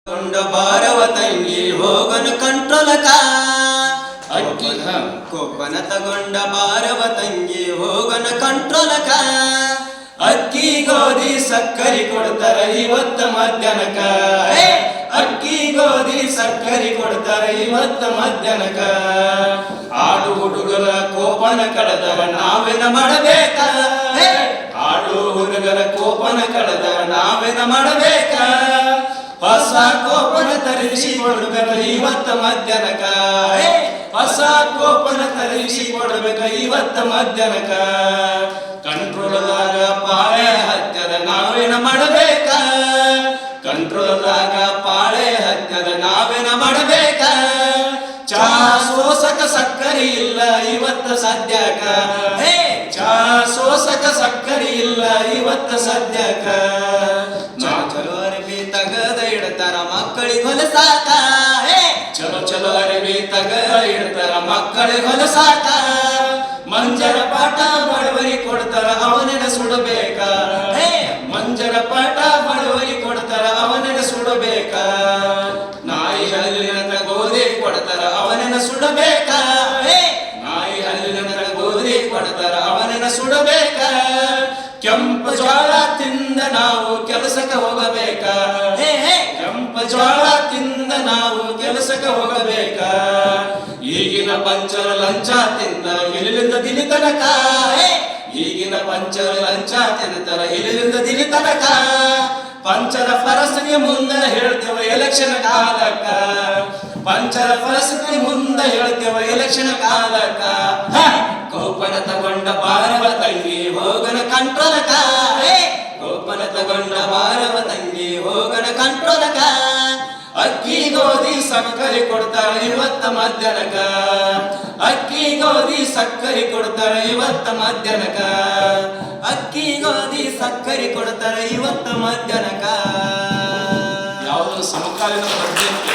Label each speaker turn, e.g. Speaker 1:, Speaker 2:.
Speaker 1: ಕೊಂಡ ಬಾರವ ತಂಗಿ ಹೋಗನು ಕಂಟ್ರೋಲಕ ಅಕ್ಕಿ ಕೊಬ್ಬನ ತಗೊಂಡ ಬಾರವ ತಂಗಿ ಹೋಗನ ಕಂಟ್ರೋಲಕ ಅಕ್ಕಿ ಗೋಧಿ ಸಕ್ಕರೆ ಕೊಡ್ತಾರ ಇವತ್ತ ಮಧ್ಯಾಹ್ನಕ ಅಕ್ಕಿ ಗೋಧಿ ಸಕ್ಕರೆ ಕೊಡ್ತಾರ ಇವತ್ತ ಮಧ್ಯಾಹ್ನಕ ಆಡು ಹುಡುಗರ ಕೋಪನ ಕಳೆದರ ನಾವೇನ ಮಾಡಬೇಕ ಆಡು ಹುಡುಗರ ಕೋಪನ ಕಳೆದರ ನಾವೇನ ಮಾಡಬೇಕ ಹೊಸ ಕೋಪನ ತರಿಸಿ ಕೊಡ್ಬೇಕ ಇವತ್ತ ಮಧ್ಯಾಹ್ನಕ ಹೊಸ ಕೋಪನ ತರಿಸಿ ಕೊಡ್ಬೇಕ ಇವತ್ತ ಮಧ್ಯಾಹ್ನಕ ಕಂಟ್ರೋಲ್ದಾಗ ಪಾಳೆ ಹತ್ಯದ ನಾವೇನ ಮಾಡಬೇಕ ಕಂಟ್ರೋಲ್ದಾಗ ಪಾಳೆ ಹತ್ಯದ ನಾವೇನ ಮಾಡಬೇಕ ಚಾ ಸೋಸಕ ಸಕ್ಕರೆ ಇಲ್ಲ ಇವತ್ತ ಸದ್ಯಕ ಚಾ ಸೋಸಕ ಸಕ್ಕರೆ ಇಲ್ಲ ಇವತ್ತ ಸದ್ಯಕ ನಾ ಚಲೋ ಅರಿವಿ ತಗದ ಇಡ್ತಾರ ಮಕ್ಕಳಿಗೆ ಹೊಲಸಾಕ ಚಲೋ ಚಲೋ ಅರಿವಿ ತಗದ ಇಡ್ತಾರ ಮಕ್ಕಳಿಗೆ ಹೊಲಸಾಕ ಮಂಜರ ಪಾಠ ಬಡವರಿ ಕೊಡ್ತಾರ ಅವನಿನ ಸುಡಬೇಕ ಮಂಜರ ಪಾಠ ಬಡವರಿ ಕೊಡ್ತಾರ ಅವನಿನ ಸುಡಬೇಕ ನಾಯಿ ಹಲ್ಲಿನ ಗೋಧಿ ಕೊಡ್ತಾರ ಅವನಿನ ಸುಡಬೇಕ ನಾಯಿ ಹಲ್ಲಿನ ಗೋಧಿ ಕೊಡ್ತಾರ ಅವನಿನ ಸುಡಬೇಕ ಕೆಂಪು ಜ್ವಾಳ ತಿಂದ ನಾವು ಕೆಲಸಕ್ಕೆ ಹೋಗಬೇಕ ಕೆಂಪು ಜ್ವಾಳ ತಿಂದ ನಾವು ಕೆಲಸಕ್ಕೆ ಹೋಗಬೇಕ ಈಗಿನ ಪಂಚರ ಲಂಚ ತಿಂದ ಇಲ್ಲಿಂದ ದಿಲಿ ತನಕ ಈಗಿನ ಪಂಚರ ಲಂಚ ತಿಂತರ ಇಲ್ಲಿಂದ ದಿಲಿ ತನಕ ಪಂಚರ ಪರಿಸ್ಥಿತಿ ಮುಂದೆ ಹೇಳ್ತೇವೆ ಎಲೆಕ್ಷನ್ ಕಾಲಕ್ಕ ಪಂಚರ ಪರಿಸ್ಥಿತಿ ಮುಂದೆ ಹೇಳ್ತೇವೆ ಎಲೆಕ್ಷನ್ ಕಾಲಕ್ಕ ಕೋಪನ ತಗೊಂಡ ಬಾರವ ತಂಗಿ ಹೋಗನ ಕಂಟ್ರೋಲಕ ಕೋಪನ ತಗೊಂಡ ಬಾರವ ತಂಗಿ ಹೋಗನ ಕಂಟ್ರೋಲಕ ಅಕ್ಕಿ ಗೋಧಿ ಸಕ್ಕರೆ ಕೊಡ್ತಾರ ಇವತ್ತ ಮಧ್ಯಾಹ್ನಕ ಅಕ್ಕಿ ಗೋಧಿ ಸಕ್ಕರೆ ಕೊಡ್ತಾರ ಇವತ್ತ ಮಧ್ಯಾಹ್ನಕ ಅಕ್ಕಿ ಗೋಧಿ ಸಕ್ಕರೆ ಕೊಡ್ತಾರ ಇವತ್ತ ಮಧ್ಯಾಹ್ನಕ